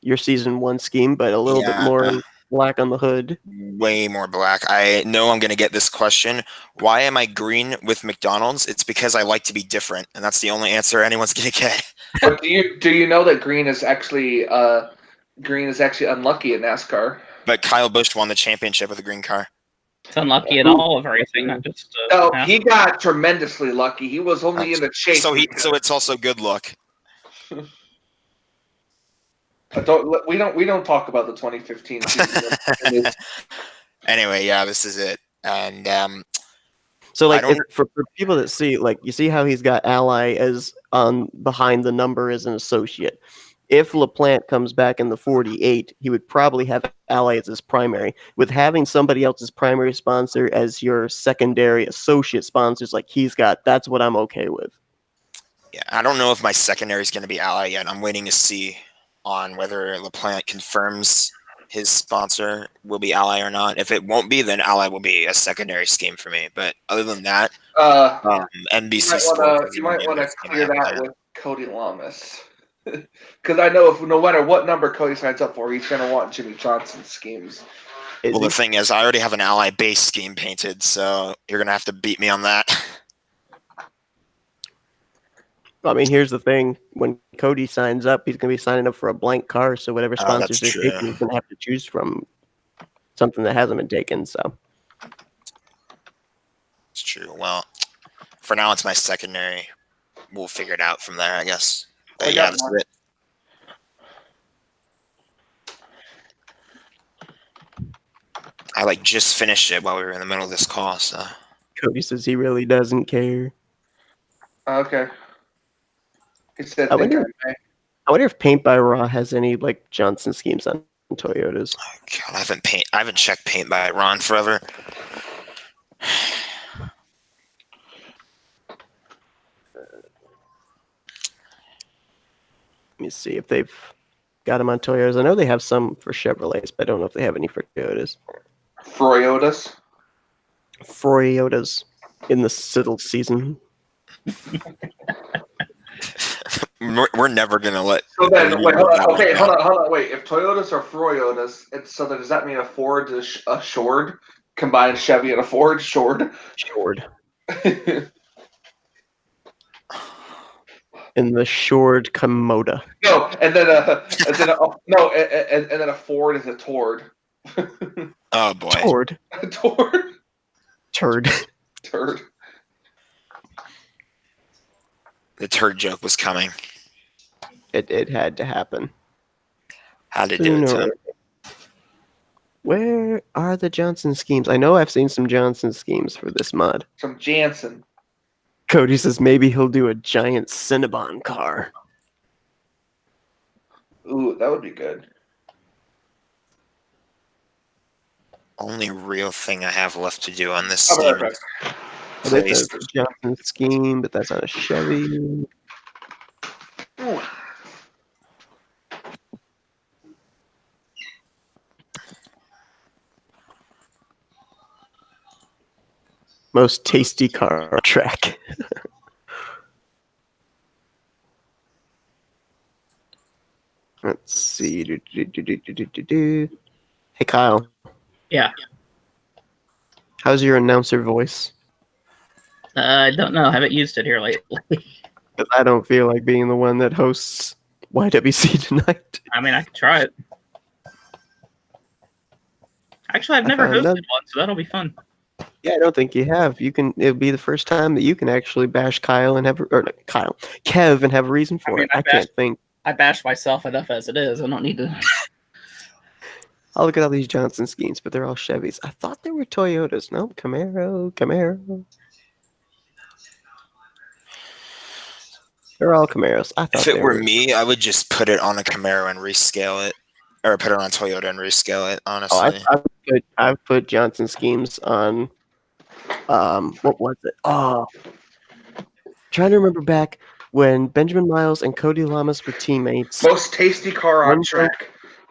your season 1 scheme, but a little bit more black on the hood. Way more black. I know I'm going to get this question. Why am I green with McDonald's? It's because I like to be different, and that's the only answer anyone's going to get. But do you know that green is actually unlucky in NASCAR? But Kyle Busch won the championship with a green car. It's unlucky at all of racing, not just. No, he got tremendously lucky. He was only in the chase. So it's also good luck. We don't talk about the 2015 season. Anyway, yeah, this is it. And So I like don't. for people that see, like, you see how he's got Ally as on behind the number as an associate. If LaPlante comes back in the 48, he would probably have Ally as his primary. With having somebody else's primary sponsor as your secondary associate sponsors like he's got, that's what I'm okay with. Yeah, I don't know if my secondary is going to be Ally yet. I'm waiting to see on whether LaPlante confirms his sponsor will be Ally or not. If it won't be, then Ally will be a secondary scheme for me. But other than that, NBC Sports. You might want to clear that with Cody Lamas. Because I know if no matter what number Cody signs up for, he's going to want Jimmy Johnson schemes. Well, the thing is, I already have an Ally base scheme painted, so you're going to have to beat me on that. I mean, here's the thing. When Cody signs up, he's going to be signing up for a blank car, so whatever sponsors they're taking, he's going to have to choose from something that hasn't been taken, so. It's true. Well, for now, it's my secondary. We'll figure it out from there, I guess. But yeah, that's it. I just finished it while we were in the middle of this call, so. Cody says he really doesn't care. Okay. He said, I wonder if Paint by Raw has any Johnson schemes on Toyotas. Oh, God, I haven't checked Paint by Raw in forever. Let me see if they've got them on Toyotas. I know they have some for Chevrolets, but I don't know if they have any for Toyotas. Froyotas in the Siddle season. We're never gonna let. So then, wait, hold on. Wait, if Toyotas are Froyotas, so then does that mean a Ford is a Shord? Combined Chevy and a Ford Shord? Shord. In the Shord Komoda. No, and then a Ford is a Tord. Oh boy. Tord. Tord. Turd. Turd. The turd joke was coming. It had to happen. Had to do it to him. Where are the Johnson schemes? I know I've seen some Johnson schemes for this mod. Some Jansen. Cody says maybe he'll do a giant Cinnabon car. Ooh, that would be good. Only real thing I have left to do on this scene. There's a Johnson scheme, but that's on a Chevy. Ooh. Most tasty car track. Let's see. Hey, Kyle. Yeah. How's your announcer voice? I don't know. I haven't used it here lately. Because I don't feel like being the one that hosts YWC tonight. I mean, I could try it. Actually, I've never hosted one, so that'll be fun. Yeah, I don't think you have. It'll be the first time that you can actually bash Kev and have a reason for it. I can't think. I bash myself enough as it is. I don't need to. I'll look at all these Johnson schemes, but they're all Chevys. I thought they were Toyotas. No, Camaro. They're all Camaros. I thought if it were me, I would just put it on a Camaro and rescale it. Or put it on a Toyota and rescale it, honestly. I've put Johnson schemes on, what was it? Oh, trying to remember back when Benjamin Miles and Cody Lamas were teammates. Most tasty car on track.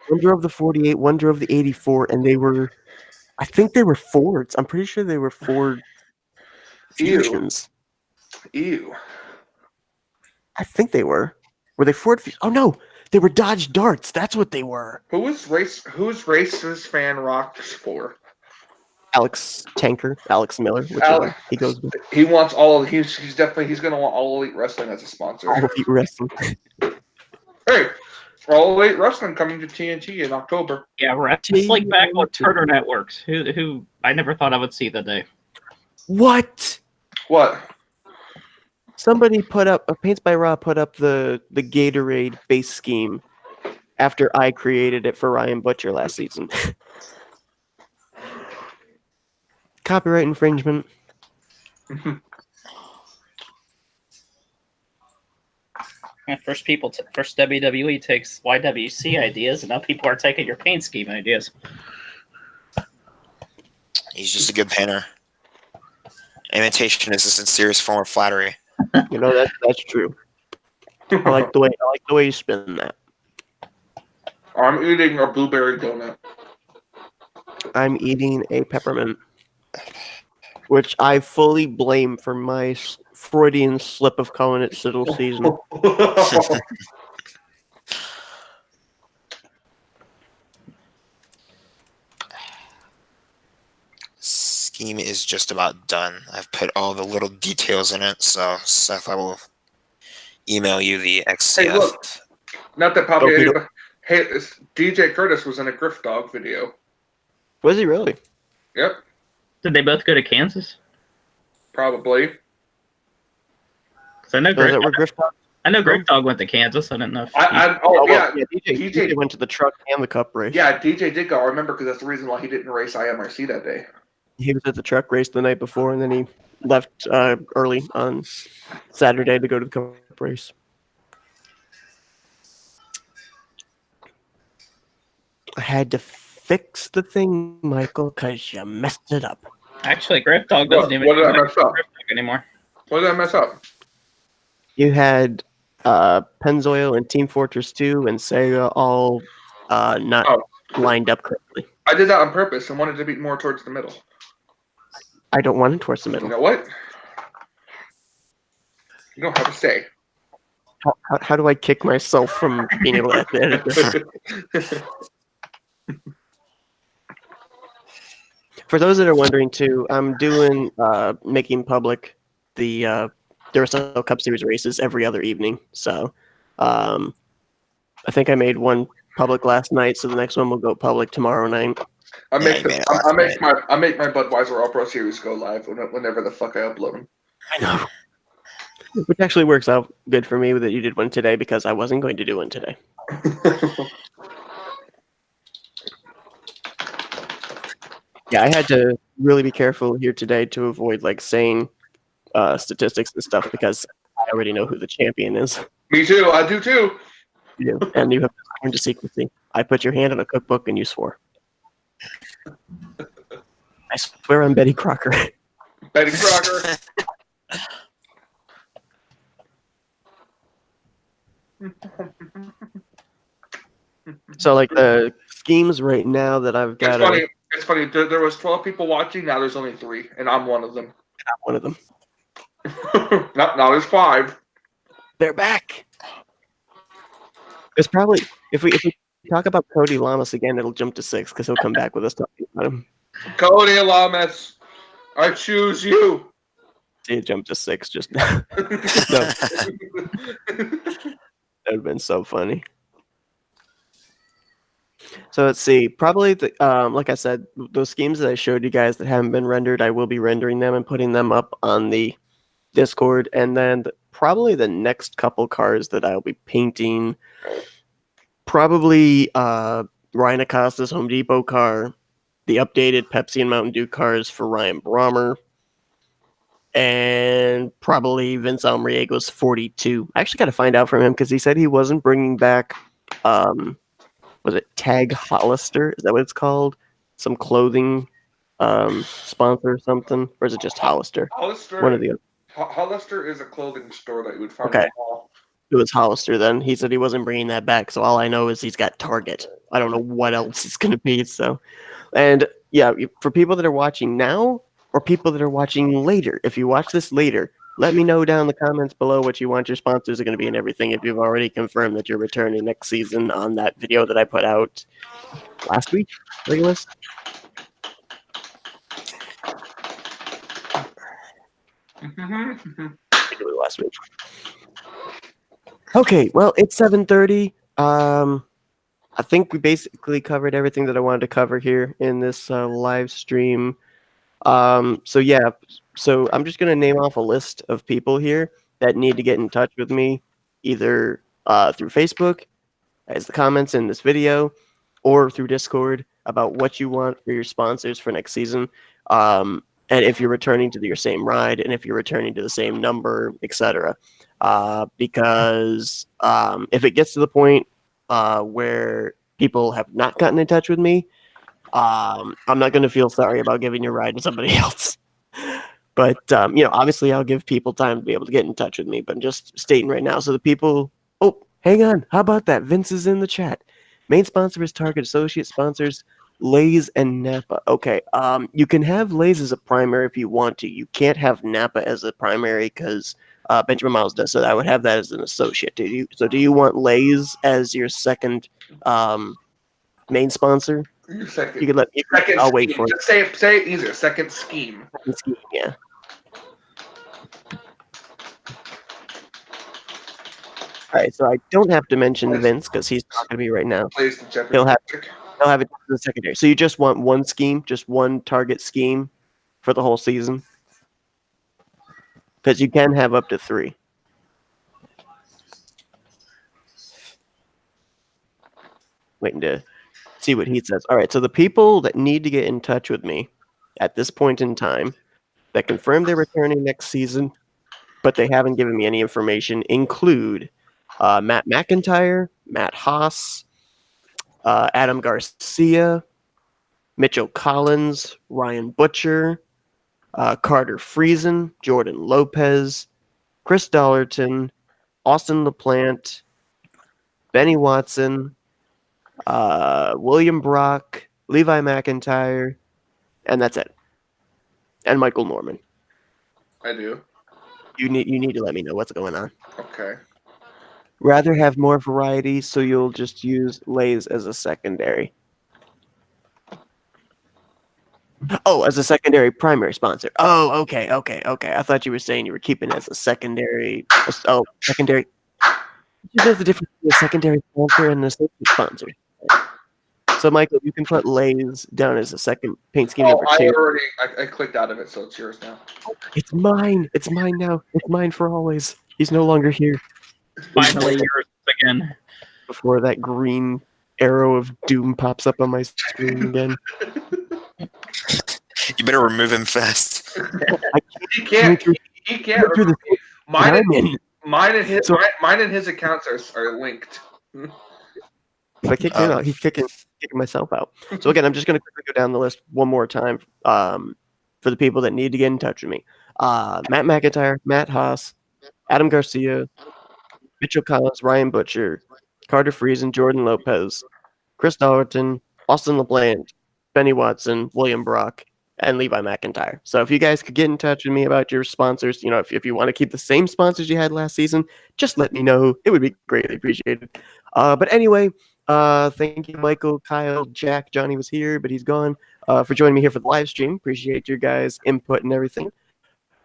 One drove the 48, one drove the 84, and I think they were Fords. I'm pretty sure they were Ford Fusions. Ew. I think they were. Were they Ford Fusions? Oh, no. They were Dodge Darts. That's what they were. Who's Racers Fan Rocks for? Alex Miller, whichever he goes with. He wants he's gonna want All Elite Wrestling as a sponsor. All Elite Wrestling. Hey, All Elite Wrestling coming to TNT in October. Yeah, wrestling back on Turner Networks. Who I never thought I would see that day. What? Somebody put up Paints by Raw put up the Gatorade base scheme after I created it for Ryan Butcher last season. Copyright infringement. First WWE takes YWC ideas, and now people are taking your paint scheme ideas. He's just a good painter. Imitation is the sincerest form of flattery. You know that's true. I like the way you spin that. I'm eating a blueberry donut. I'm eating a peppermint, which I fully blame for my Freudian slip of calling it sizzle season. Scheme is just about done. I've put all the little details in it, so Seth, I will email you the XCF. Hey, look. Not that probably Okay. anybody. Hey, DJ Curtis was in a Griff Dog video. Was he really? Yep, Did they both go to Kansas? probably. 'Cause I know Was that where Griff Griff Dog went to Kansas. I didn't know. If DJ went to the truck and the cup race. Yeah, DJ did go. I remember because that's the reason why he didn't race IMRC that day. He was at the truck race the night before, and then he left early on Saturday to go to the cup race. I had to fix the thing, Michael, because you messed it up. Actually, Griff Dog doesn't even What did I go to mess up? Griff Dog anymore. What did I mess up? You had Pennzoil and Team Fortress 2 and Sega all not lined up correctly. I did that on purpose and wanted to be more towards the middle. I don't want it towards the You middle. know what? You don't have to say. How do I kick myself from being able to edit this? For those that are wondering too, I'm doing making public the Duracell Cup Series races every other evening. So I think I made one public last night, so the next one will go public tomorrow night. I make my Budweiser All Pro Series go live whenever the fuck I upload them. I know. Which actually works out good for me that you did one today because I wasn't going to do one today. Yeah, I had to really be careful here today to avoid like saying statistics and stuff because I already know who the champion is. Me too. I do too. You do, and you have sworn to secrecy. I put your hand on a cookbook and you swore. I swear I'm Betty Crocker. Betty Crocker. So like the schemes right now that I've got. It's funny. There was 12 people watching. Now there's only 3, and I'm one of them. I'm one of them. Now there's 5. They're back. It's probably if we talk about Cody Lamas again, it'll jump to 6 because he'll come back with us talking about him. Cody Lamas, I choose you. See it jump to 6 just now. That would have been so funny. So let's see. Probably, like I said, those schemes that I showed you guys that haven't been rendered, I will be rendering them and putting them up on the Discord. And then probably the next couple cars that I'll be painting, probably Ryan Acosta's Home Depot car, the updated Pepsi and Mountain Dew cars for Ryan Brommer, and probably Vince Almariego's 42. I actually got to find out from him because he said he wasn't bringing back... was it Tag Hollister? Is that what it's called? Some clothing sponsor or something? Or is it just Hollister? Hollister. One of the other. Hollister is a clothing store that you would find. Okay. It was Hollister then. He said he wasn't bringing that back. So all I know is he's got Target. I don't know what else it's going to be. So, and yeah, for people that are watching now or people that are watching later, if you watch this later, let me know down in the comments below what you want your sponsors are going to be and everything. If you've already confirmed that you're returning next season on that video that I put out last week, I think it was. I think it was last week. Okay, well, it's 7:30. I think we basically covered everything that I wanted to cover here in this live stream. So yeah, so I'm just gonna name off a list of people here that need to get in touch with me, either through Facebook, as the comments in this video or through Discord about what you want for your sponsors for next season. And if you're returning to your same ride, and if you're returning to the same number, etc. Because if it gets to the point where people have not gotten in touch with me, I'm not going to feel sorry about giving your ride to somebody else. But obviously, I'll give people time to be able to get in touch with me. But I'm just stating right now, so the people. Oh, hang on. How about that? Vince is in the chat. Main sponsor is Target. Associate sponsors Lay's and Napa. Okay. You can have Lay's as a primary if you want to. You can't have Napa as a primary because Benjamin Miles does. So I would have that as an associate. Do you want Lay's as your second main sponsor? Your second. You can let. Second I'll scheme. wait for it. Just say it easier. Second scheme. Second scheme, yeah. All right, so I don't have to mention Vince because he's talking to me right now. Plays the Jeopardy. He'll have it in the secondary. So you just want one scheme, just one target scheme for the whole season? Because you can have up to 3. Waiting to see what he says. All right, so the people that need to get in touch with me at this point in time that confirm they're returning next season, but they haven't given me any information, include Matt McIntyre, Matt Haas, Adam Garcia, Mitchell Collins, Ryan Butcher, Carter Friesen, Jordan Lopez, Chris Dollarton, Austin LaPlante, Benny Watson, William Brock, Levi McIntyre, and that's it. And Michael Norman. I do. You need to let me know what's going on. Okay. Rather have more variety, so you'll just use Lay's as a secondary. Oh, as a secondary primary sponsor. Oh, okay. I thought you were saying you were keeping it as a secondary. Oh, secondary. You know the difference between a secondary sponsor and an associate sponsor. So, Michael, you can put Lay's down as a second paint scheme number 2. I clicked out of it, so it's yours now. It's mine. It's mine now. It's mine for always. He's no longer here. Finally, yours again. Before that green arrow of doom pops up on my screen again. You better remove him fast. He can't. He can't. Mine and his accounts are linked. If I kick him out, he's kicking myself out. So again, I'm just going to quickly go down the list one more time for the people that need to get in touch with me. Matt McIntyre, Matt Haas, Adam Garcia, Mitchell Collins, Ryan Butcher, Carter Friesen, Jordan Lopez, Chris Dollarton, Austin LaPlante, Benny Watson, William Brock, and Levi McIntyre. So if you guys could get in touch with me about your sponsors, if you want to keep the same sponsors you had last season, just let me know. It would be greatly appreciated. But anyway, thank you, Michael, Kyle, Jack. Johnny was here, but he's gone, for joining me here for the live stream. Appreciate your guys' input and everything.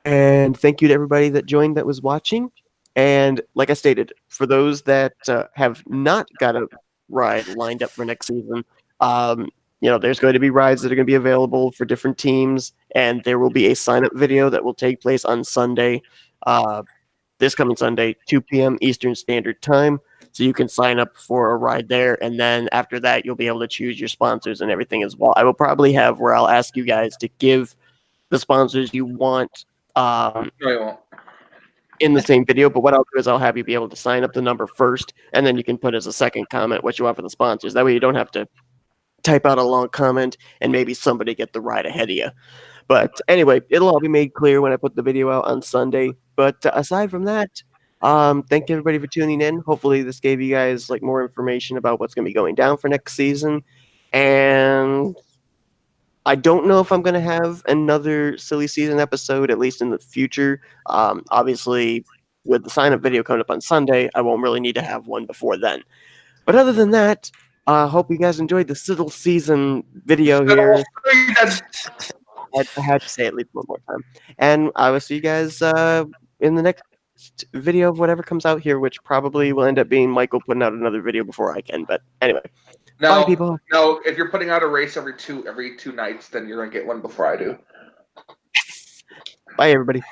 And thank you to everybody that joined that was watching. And like I stated, for those that have not got a ride lined up for next season, there's going to be rides that are going to be available for different teams, and there will be a sign-up video that will take place on Sunday, this coming Sunday, 2 p.m. Eastern Standard Time. So you can sign up for a ride there, and then after that, you'll be able to choose your sponsors and everything as well. I will probably have where I'll ask you guys to give the sponsors you want in the same video, but what I'll do is I'll have you be able to sign up the number first, and then you can put as a second comment what you want for the sponsors. That way you don't have to type out a long comment and maybe somebody get the ride ahead of you. But anyway, it'll all be made clear when I put the video out on Sunday. But aside from that, thank you everybody for tuning in. Hopefully this gave you guys more information about what's going to be going down for next season. And I don't know if I'm going to have another Silly Season episode, at least in the future. Obviously, with the sign-up video coming up on Sunday, I won't really need to have one before then. But other than that, hope you guys enjoyed the Silly Season video here. I had to say it at least one more time. And I will see you guys in the next video of whatever comes out here, which probably will end up being Michael putting out another video before I can. But anyway. Bye, people. No, if you're putting out a race every two nights, then you're gonna get one before I do. Bye, everybody.